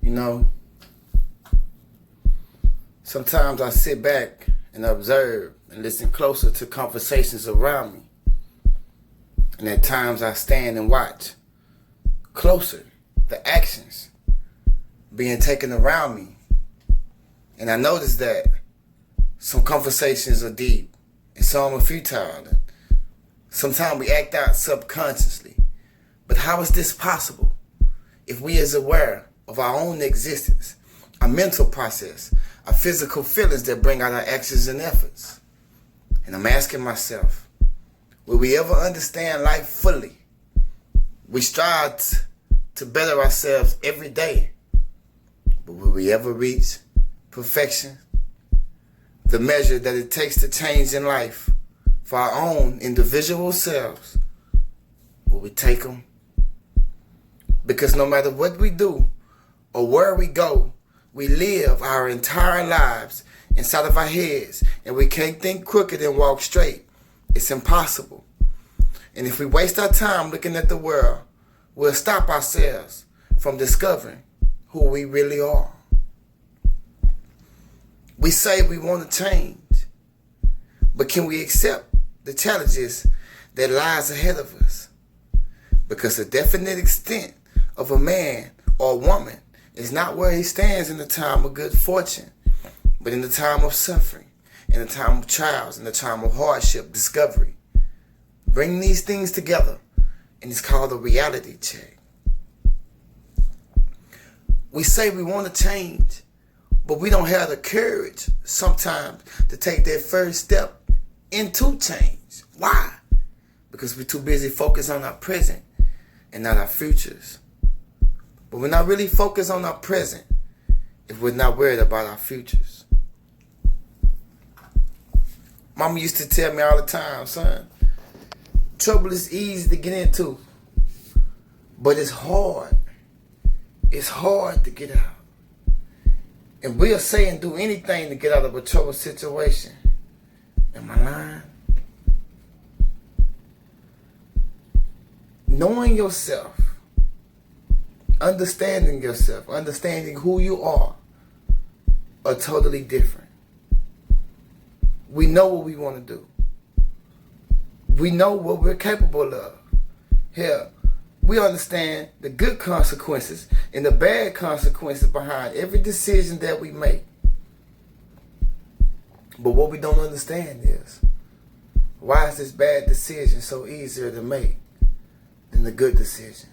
You know, sometimes I sit back and observe and listen closer to conversations around me. And at times I stand and watch closer the actions being taken around me. And I notice that some conversations are deep and some are futile. And sometimes we act out subconsciously. But how is this possible if we is aware of our own existence, our mental process, our physical feelings that bring out our actions and efforts? And I'm asking myself, will we ever understand life fully? We strive to better ourselves every day. But will we ever reach perfection? The measure that it takes to change in life for our own individual selves. Will we take them? Because no matter what we do or where we go, we live our entire lives inside of our heads, and we can't think crooked and walk straight. It's impossible. And if we waste our time looking at the world, we'll stop ourselves from discovering who we really are. We say we want to change, but can we accept the challenges that lies ahead of us? Because the definite extent of a man or a woman is not where he stands in the time of good fortune, but in the time of suffering, in the time of trials, in the time of hardship, discovery. Bring these things together, and it's called a reality check. We say we want to change, but we don't have the courage sometimes to take that first step into change. Why? Because we're too busy focused on our present and not our futures. But we're not really focused on our present if we're not worried about our futures. Mama used to tell me all the time, son, trouble is easy to get into, but it's hard. It's hard to get out. And we'll say and do anything to get out of a troubled situation. Am I lying? Knowing yourself, understanding yourself, understanding who you are totally different. We know what we want to do. We know what we're capable of. Hell, we understand the good consequences and the bad consequences behind every decision that we make. But what we don't understand is, why is this bad decision so easier to make than the good decision?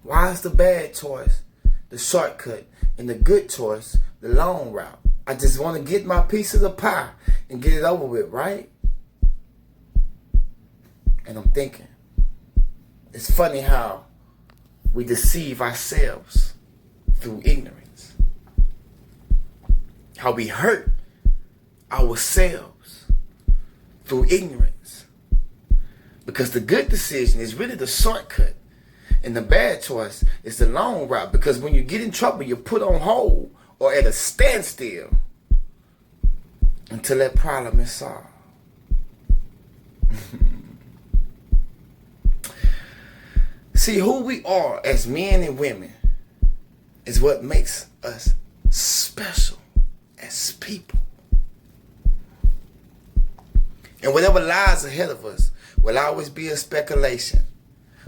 Why is the bad choice the shortcut and the good choice the long route? I just want to get my piece of the pie and get it over with, right? And I'm thinking, it's funny how we deceive ourselves through ignorance. How we hurt ourselves through ignorance. Because the good decision is really the shortcut. And the bad choice is the long route. Because when you get in trouble, you're put on hold or at a standstill until that problem is solved. See, who we are as men and women is what makes us special as people. And whatever lies ahead of us will always be a speculation.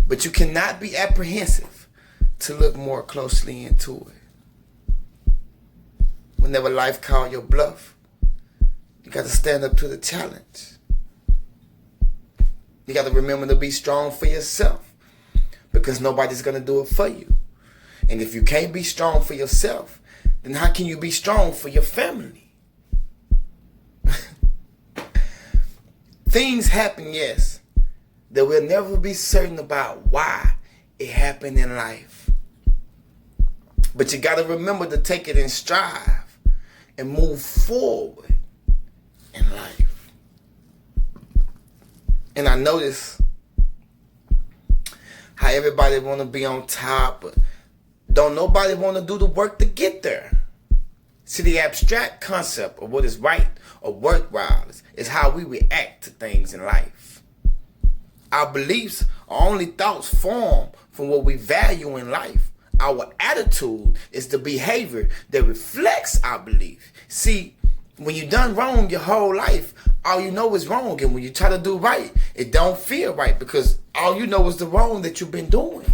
But you cannot be apprehensive to look more closely into it. Whenever life calls your bluff, you got to stand up to the challenge. You got to remember to be strong for yourself. Because nobody's going to do it for you. And if you can't be strong for yourself, then how can you be strong for your family? Things happen, yes, that we'll never be certain about why it happened in life. But you got to remember to take it and strive and move forward in life. And I notice how everybody want to be on top, but don't nobody want to do the work to get there. See, the abstract concept of what is right or worthwhile is how we react to things in life. Our beliefs are only thoughts formed from what we value in life. Our attitude is the behavior that reflects our belief. See, when you done wrong your whole life, all you know is wrong. And when you try to do right, it don't feel right because all you know is the wrong that you've been doing.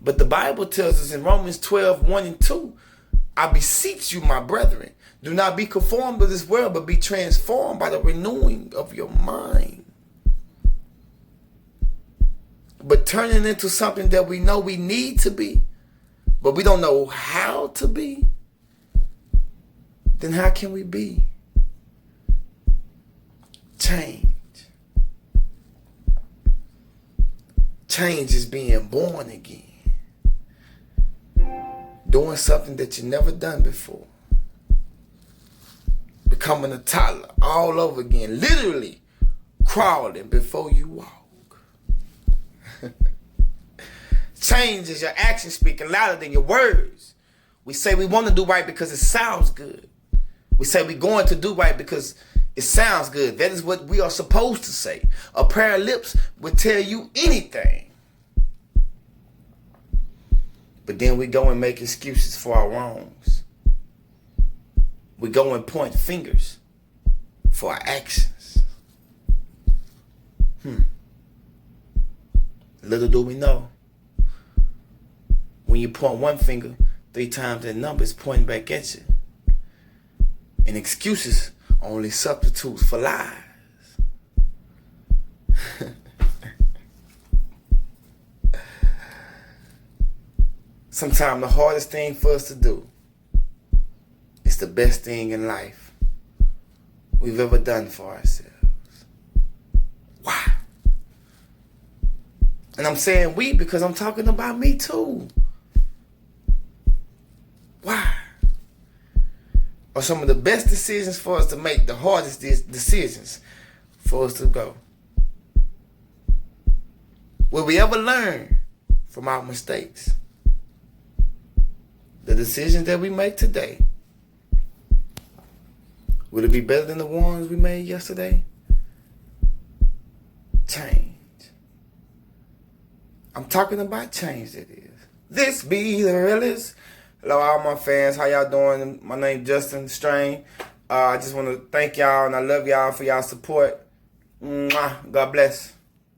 But the Bible tells us in Romans 12:1-2, I beseech you, my brethren, do not be conformed to this world, but be transformed by the renewing of your mind. But turning into something that we know we need to be, but we don't know how to be, then how can we be? Change. Change is being born again. Doing something that you never done before. Becoming a toddler all over again. Literally crawling before you walk. Change is your actions speaking louder than your words. We say we want to do right because it sounds good. We say we're going to do right because it sounds good. That is what we are supposed to say. A pair of lips would tell you anything. But then we go and make excuses for our wrongs. We go and point fingers for our actions. Little do we know, when you point one finger, 3 times that number is pointing back at you. And excuses are only substitutes for lies. Sometimes the hardest thing for us to do is the best thing in life we've ever done for ourselves. Why? And I'm saying we because I'm talking about me too. Why? Are some of the best decisions for us to make, the hardest decisions for us to go. Will we ever learn from our mistakes? The decisions that we make today, will it be better than the ones we made yesterday? Change. I'm talking about change, that is. This be the realest. Hello, all my fans. How y'all doing? My name is Justin Strain. I just want to thank y'all, and I love y'all for y'all support. Mwah. God bless.